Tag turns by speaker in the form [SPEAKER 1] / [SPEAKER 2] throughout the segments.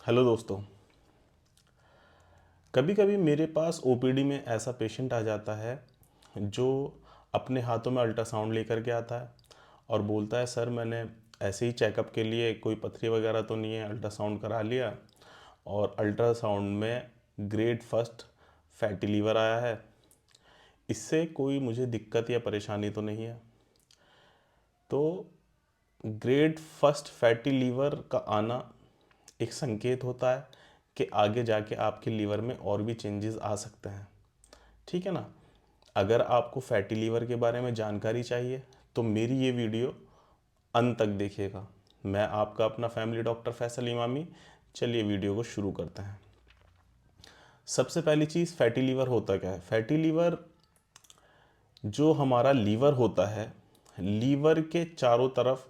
[SPEAKER 1] Hello दोस्तों। कभी कभी मेरे पास ओपीडी में ऐसा पेशेंट आ जाता है जो अपने हाथों में अल्ट्रासाउंड लेकर के आता है और बोलता है सर मैंने ऐसे ही चेकअप के लिए, कोई पथरी वगैरह तो नहीं है, अल्ट्रासाउंड करा लिया और अल्ट्रासाउंड में ग्रेड फर्स्ट फैटी लीवर आया है। इससे कोई मुझे दिक्कत या परेशानी तो नहीं है। तो ग्रेड फर्स्ट फैटी लीवर का आना एक संकेत होता है कि आगे जाके आपके लीवर में और भी चेंजेस आ सकते हैं। ठीक है ना। अगर आपको फैटी लीवर के बारे में जानकारी चाहिए तो मेरी ये वीडियो अंत तक देखिएगा। मैं आपका अपना फैमिली डॉक्टर फैसल इमामी। चलिए वीडियो को शुरू करते हैं। सबसे पहली चीज़, फैटी लीवर होता क्या है। फैटी लीवर जो हमारा लीवर होता है, लीवर के चारों तरफ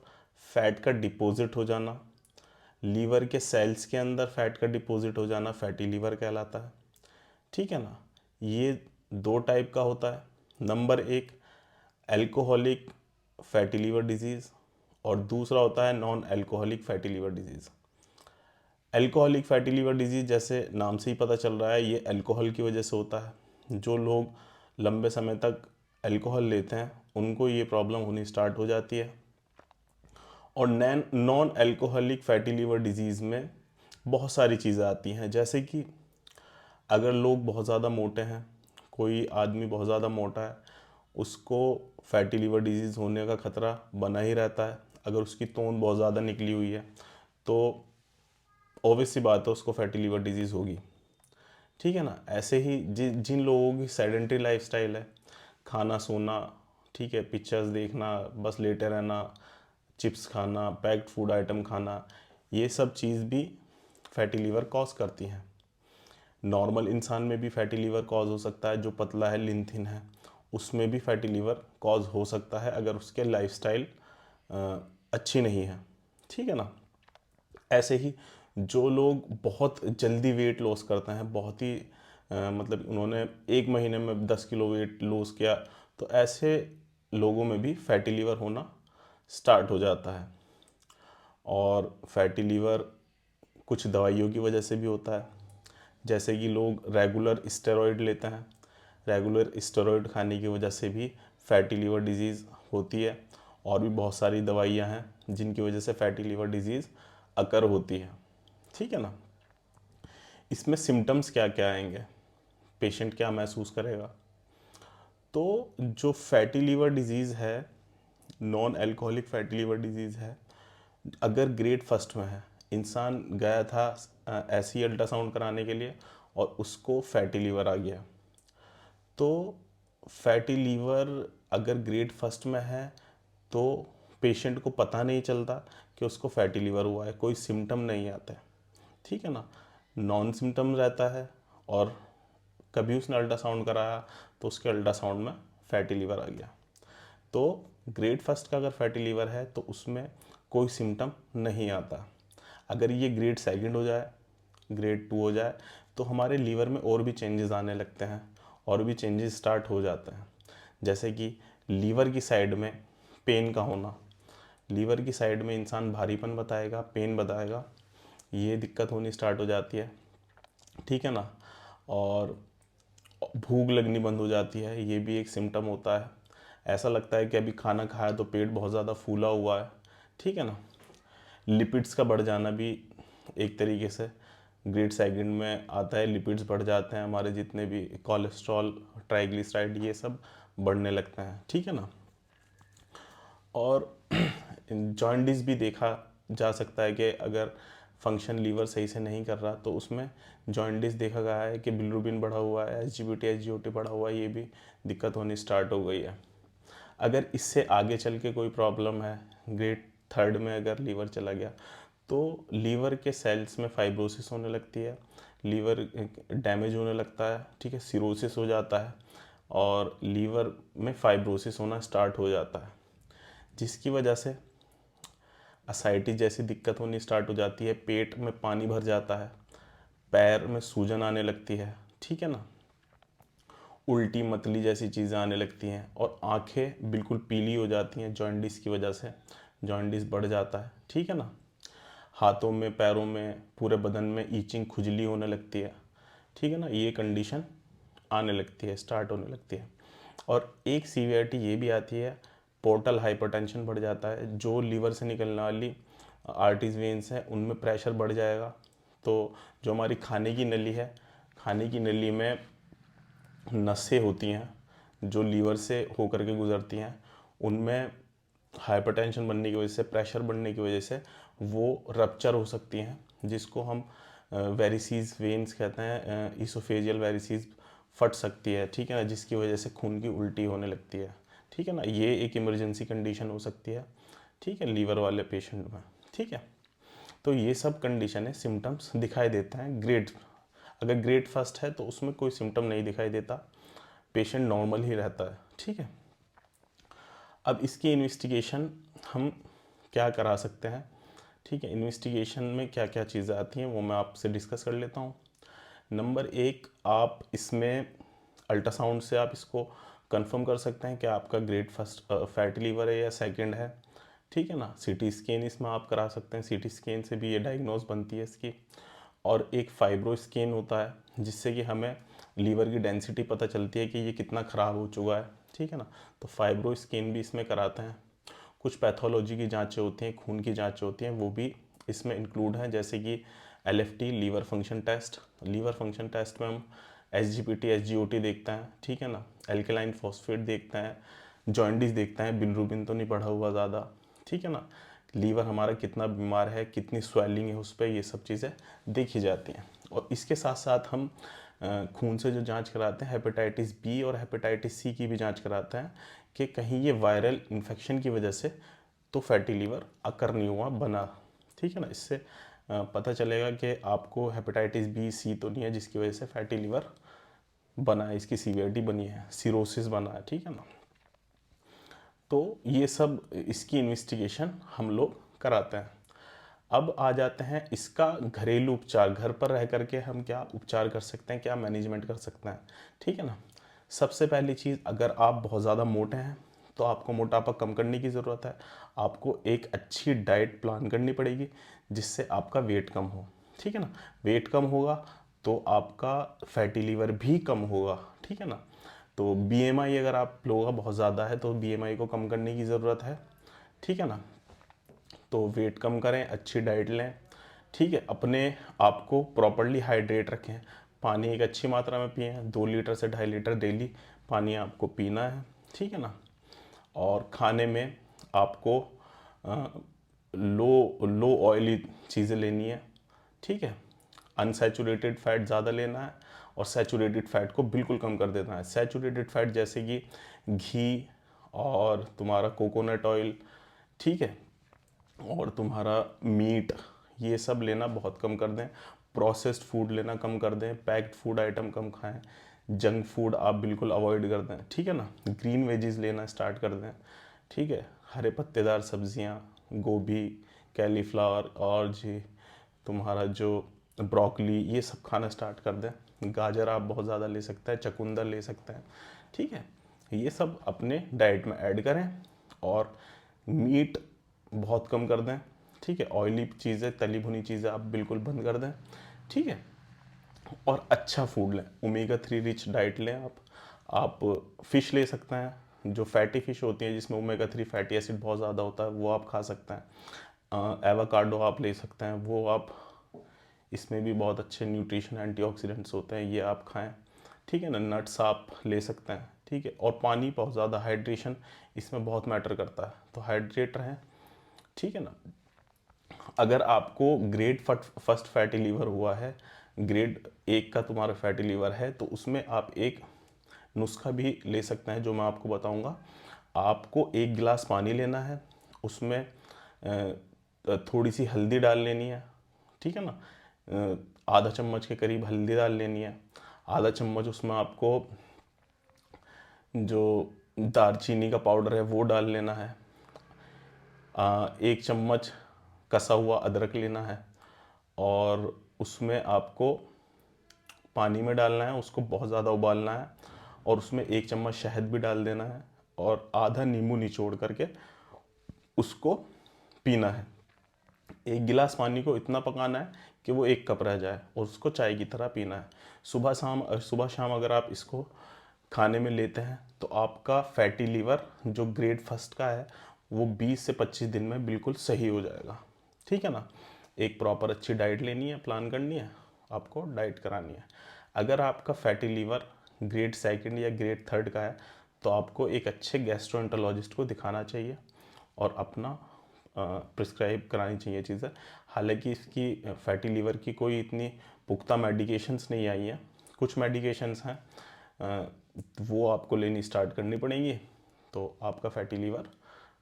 [SPEAKER 1] फैट का डिपॉजिट हो जाना, लीवर के सेल्स के अंदर फैट का डिपॉजिट हो जाना फैटी लीवर कहलाता है। ठीक है ना। ये दो टाइप का होता है। नंबर एक, एल्कोहलिक फैटी लीवर डिजीज़, और दूसरा होता है non alcoholic fatty liver disease. Alcoholic fatty liver disease जैसे नाम से ही पता चल रहा है, ये अल्कोहल की वजह से होता है। जो लोग लंबे समय तक अल्कोहल लेते हैं उनको ये प्रॉब्लम होनी स्टार्ट हो जाती है। और non alcoholic fatty liver disease में बहुत सारी चीज़ें आती हैं, जैसे कि अगर लोग बहुत ज़्यादा मोटे हैं, कोई आदमी बहुत ज़्यादा मोटा है, उसको फैटी लीवर डिजीज़ होने का ख़तरा बना ही रहता है। अगर उसकी तोंद बहुत ज़्यादा निकली हुई है तो ऑब्वियस सी बात है उसको फैटी लीवर डिजीज़ होगी। ठीक है ना। ऐसे ही जिन लोगों की सेडेंटरी लाइफस्टाइल है, खाना सोना, ठीक है, पिक्चर्स देखना, बस लेटे रहना, चिप्स खाना, पैक्ड फूड आइटम खाना, ये सब चीज़ भी फैटी लीवर कॉज करती हैं। नॉर्मल इंसान में भी फैटी लीवर कॉज हो सकता है, जो पतला है, लिन थिन है, उसमें भी फैटी लीवर कॉज हो सकता है अगर उसके लाइफस्टाइल अच्छी नहीं है। ठीक है ना। ऐसे ही जो लोग बहुत जल्दी वेट लॉस करते हैं, बहुत ही मतलब उन्होंने एक महीने में 10 किलो वेट लॉस किया, तो ऐसे लोगों में भी फैटी लीवर होना स्टार्ट हो जाता है। और फैटी लीवर कुछ दवाइयों की वजह से भी होता है, जैसे कि लोग रेगुलर स्टेरॉयड लेते हैं। रेगुलर स्टेरॉयड खाने की वजह से भी फैटी लीवर डिजीज़ होती है। और भी बहुत सारी दवाइयाँ हैं जिनकी वजह से फैटी लीवर डिजीज़ अकर होती है। ठीक है ना। इसमें सिम्टम्स क्या क्या आएंगे, पेशेंट क्या महसूस करेगा। तो जो फैटी लीवर डिजीज़ है, non alcoholic fatty liver disease है, अगर ग्रेड फर्स्ट में है, इंसान गया था ऐसी अल्ट्रासाउंड कराने के लिए और उसको फैटी लीवर आ गया, तो फैटी लीवर अगर ग्रेड फर्स्ट में है तो पेशेंट को पता नहीं चलता कि उसको फैटी लीवर हुआ है, कोई सिम्टम नहीं आते। ठीक है ना। नॉन सिम्टम रहता है। और कभी उसने अल्ट्रासाउंड कराया तो उसके अल्ट्रासाउंड में फैटी लीवर आ गया। तो ग्रेड फर्स्ट का अगर फैटी लीवर है तो उसमें कोई सिम्टम नहीं आता। अगर ये ग्रेड सेकंड हो जाए, ग्रेड टू हो जाए, तो हमारे लीवर में और भी चेंजेस आने लगते हैं, और भी चेंजेस स्टार्ट हो जाते हैं। जैसे कि लीवर की साइड में पेन का होना, लीवर की साइड में इंसान भारीपन बताएगा, पेन बताएगा, ये दिक्कत होनी स्टार्ट हो जाती है। ठीक है ना। और भूख लगनी बंद हो जाती है, ये भी एक सिम्टम होता है। ऐसा लगता है कि अभी खाना खाया तो पेट बहुत ज़्यादा फूला हुआ है। ठीक है ना। लिपिड्स का बढ़ जाना भी एक तरीके से ग्रेड सेकंड में आता है। लिपिड्स बढ़ जाते हैं, हमारे जितने भी कोलेस्ट्रॉल, ट्राइग्लिसराइड, ये सब बढ़ने लगते हैं। ठीक है ना। और जॉइंटिस भी देखा जा सकता है कि अगर फंक्शन लीवर सही से नहीं कर रहा तो उसमें जॉइंटिस देखा गया है कि बिलिरुबिन बढ़ा हुआ है, एसजीपीटी एसजीओटी बढ़ा हुआ है, ये भी दिक्कत होनी स्टार्ट हो गई है। अगर इससे आगे चल के कोई प्रॉब्लम है, ग्रेड थर्ड में अगर लीवर चला गया, तो लीवर के सेल्स में फाइब्रोसिस होने लगती है, लीवर डैमेज होने लगता है। ठीक है, सिरोसिस हो जाता है और लीवर में फाइब्रोसिस होना स्टार्ट हो जाता है, जिसकी वजह से असाइटिस जैसी दिक्कत होनी स्टार्ट हो जाती है। पेट में पानी भर जाता है, पैर में सूजन आने लगती है। ठीक है ना। उल्टी मतली जैसी चीज़ें आने लगती हैं और आंखें बिल्कुल पीली हो जाती हैं जॉन्डिस की वजह से, जॉन्डिस बढ़ जाता है। ठीक है ना। हाथों में, पैरों में, पूरे बदन में ईचिंग, खुजली होने लगती है, ठीक है ना, ये कंडीशन आने लगती है, स्टार्ट होने लगती है। और एक सीवियरिटी ये भी आती है, पोर्टल हाइपरटेंशन बढ़ जाता है, जो लीवर से निकलने वाली आर्टरीज वेन्स हैं उनमें प्रेशर बढ़ जाएगा। तो जो हमारी खाने की नली है, खाने की नली में नसें होती हैं जो लीवर से होकर के गुजरती हैं, उनमें हाइपरटेंशन बनने की वजह से, प्रेशर बढ़ने की वजह से वो रप्चर हो सकती हैं, जिसको हम वेरिसीज वेन्स कहते हैं, इसोफेजियल वेरिसीज फट सकती है, ठीक है ना, जिसकी वजह से खून की उल्टी होने लगती है, ठीक है ना। ये एक इमरजेंसी कंडीशन हो सकती है, ठीक है, लीवर वाले पेशेंट में, ठीक है। तो ये सब कंडीशन है, सिम्टम्स दिखाई देता है। ग्रेड, अगर ग्रेड फर्स्ट है तो उसमें कोई सिम्टम नहीं दिखाई देता, पेशेंट नॉर्मल ही रहता है, ठीक है। अब इसकी इन्वेस्टिगेशन हम क्या करा सकते हैं, ठीक है। इन्वेस्टिगेशन में क्या क्या चीज़ें आती हैं वो मैं आपसे डिस्कस कर लेता हूँ। नंबर एक, आप इसमें अल्ट्रासाउंड से आप इसको कंफर्म कर सकते हैं कि आपका ग्रेड फर्स्ट फैटी लीवर है या सेकंड है, ठीक है ना। सीटी स्कैन इसमें आप करा सकते हैं, सीटी स्कैन से भी ये डायग्नोज बनती है इसकी। और एक फाइब्रो स्कैन होता है जिससे कि हमें लीवर की डेंसिटी पता चलती है कि ये कितना ख़राब हो चुका है, ठीक है ना। तो फाइब्रो स्कैन भी इसमें कराते हैं। कुछ पैथोलॉजी की जांचें होती हैं, खून की जांचें होती हैं, वो भी इसमें इंक्लूड हैं, जैसे कि LFT, liver function test. Liver function test में हम एसजीपीटी, एसजीओटी देखते हैं, ठीक है ना, एल्केलाइन फॉस्फेट देखते हैं, जॉइंडिस देखते हैं, बिलिरुबिन तो नहीं बढ़ा हुआ ज़्यादा, ठीक है ना, लीवर हमारा कितना बीमार है, कितनी स्वेलिंग है उस पर, ये सब चीज़ें देखी जाती हैं। और इसके साथ साथ हम खून से जो जांच कराते हैं, हेपेटाइटिस बी और हेपेटाइटिस सी की भी जांच कराते हैं कि कहीं ये वायरल इन्फेक्शन की वजह से तो फैटी लीवर अकर नहीं हुआ, बना, ठीक है ना। इससे पता चलेगा कि आपको हेपेटाइटिस बी सी तो नहीं है जिसकी वजह से फैटी लीवर बना है, इसकी सीवियरिटी बनी है, सिरोसिस बना है, ठीक है ना। तो ये सब इसकी इन्वेस्टिगेशन हम लोग कराते हैं। अब आ जाते हैं इसका घरेलू उपचार, घर पर रह करके हम क्या उपचार कर सकते हैं, क्या मैनेजमेंट कर सकते हैं, ठीक है ना। सबसे पहली चीज़, अगर आप बहुत ज़्यादा मोटे हैं तो आपको मोटापा कम करने की ज़रूरत है। आपको एक अच्छी डाइट प्लान करनी पड़ेगी जिससे आपका वेट कम हो, ठीक है ना। वेट कम होगा तो आपका फैटी लीवर भी कम होगा, ठीक है ना। तो बीएमआई अगर आप लोगों का बहुत ज़्यादा है तो बीएमआई को कम करने की ज़रूरत है, ठीक है ना। तो वेट कम करें, अच्छी डाइट लें, ठीक है। अपने आप को प्रॉपरली हाइड्रेट रखें, पानी एक अच्छी मात्रा में पिएं, 2 लीटर से 2.5 लीटर डेली पानी आपको पीना है, ठीक है ना। और खाने में आपको लो लो ऑयली चीज़ें लेनी है, ठीक है। अनसैचुरेटेड फैट ज़्यादा लेना है और सैचुरेटेड फैट को बिल्कुल कम कर देना है। सैचुरेटेड फैट जैसे कि घी और तुम्हारा कोकोनट ऑयल, ठीक है, और तुम्हारा मीट, ये सब लेना बहुत कम कर दें। प्रोसेस्ड फूड लेना कम कर दें, पैक्ड फूड आइटम कम खाएं, जंक फूड आप बिल्कुल अवॉइड कर दें, ठीक है ना। ग्रीन वेजीज लेना स्टार्ट कर दें, ठीक है। हरे पत्तेदार सब्जियां, गोभी, कैलीफ्लावर और जी तुम्हारा जो ब्रोकली, ये सब खाना स्टार्ट कर दें। गाजर आप बहुत ज़्यादा ले सकते हैं, चकुंदर ले सकते हैं, ठीक है। ये सब अपने डाइट में ऐड करें और मीट बहुत कम कर दें, ठीक है। ऑयली चीज़ें, तली भुनी चीज़ें आप बिल्कुल बंद कर दें, ठीक है। और अच्छा फूड लें, ओमेगा 3 रिच डाइट लें। आप फ़िश ले सकते हैं, जो फैटी फ़िश होती है जिसमें ओमेगा 3 फैटी एसिड बहुत ज़्यादा होता है, वो आप खा सकते हैं। एवोकाडो आप ले सकते हैं, वो आप, इसमें भी बहुत अच्छे न्यूट्रिशन एंटीऑक्सीडेंट्स होते हैं, ये आप खाएं, ठीक है ना। नट्स आप ले सकते हैं, ठीक है। और पानी बहुत ज़्यादा, हाइड्रेशन इसमें बहुत मैटर करता है, तो हाइड्रेट रहें, ठीक है ना। अगर आपको ग्रेड फर्स्ट फैटी लीवर हुआ है, ग्रेड 1 का तुम्हारा फैटी लीवर है, तो उसमें आप एक नुस्खा भी ले सकते हैं जो मैं आपको बताऊंगा। आपको 1 गिलास पानी लेना है, उसमें थोड़ी सी हल्दी डाल लेनी है, ठीक है ना। आधा चम्मच के करीब हल्दी डाल लेनी है। आधा चम्मच उसमें आपको जो दालचीनी का पाउडर है वो डाल लेना है। 1 चम्मच कसा हुआ अदरक लेना है और उसमें आपको पानी में डालना है, उसको बहुत ज़्यादा उबालना है और उसमें 1 चम्मच शहद भी डाल देना है और आधा नींबू निचोड़ करके उसको पीना है। एक गिलास पानी को इतना पकाना है कि वो 1 कप रह जाए और उसको चाय की तरह पीना है। सुबह शाम अगर आप इसको खाने में लेते हैं तो आपका फैटी लीवर जो ग्रेड फर्स्ट का है वो 20 से 25 दिन में बिल्कुल सही हो जाएगा। ठीक है ना। एक प्रॉपर अच्छी डाइट लेनी है, प्लान करनी है, आपको डाइट करानी है। अगर आपका फैटी लीवर ग्रेड सेकंड या ग्रेड थर्ड का है तो आपको एक अच्छे गैस्ट्रोएंटरोलॉजिस्ट को दिखाना चाहिए और अपना प्रिस्क्राइब करानी चाहिए चीज़ें। हालांकि इसकी फैटी लीवर की कोई इतनी पुख्ता मेडिकेशंस नहीं आई हैं, कुछ मेडिकेशंस हैं वो आपको लेनी स्टार्ट करनी पड़ेंगी तो आपका फैटी लीवर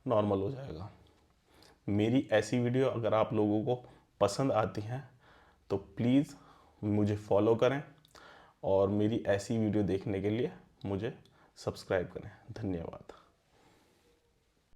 [SPEAKER 1] नॉर्मल हो जाएगा। मेरी ऐसी वीडियो अगर आप लोगों को पसंद आती हैं तो प्लीज़ मुझे फॉलो करें और मेरी ऐसी वीडियो देखने के लिए मुझे सब्सक्राइब करें। धन्यवाद।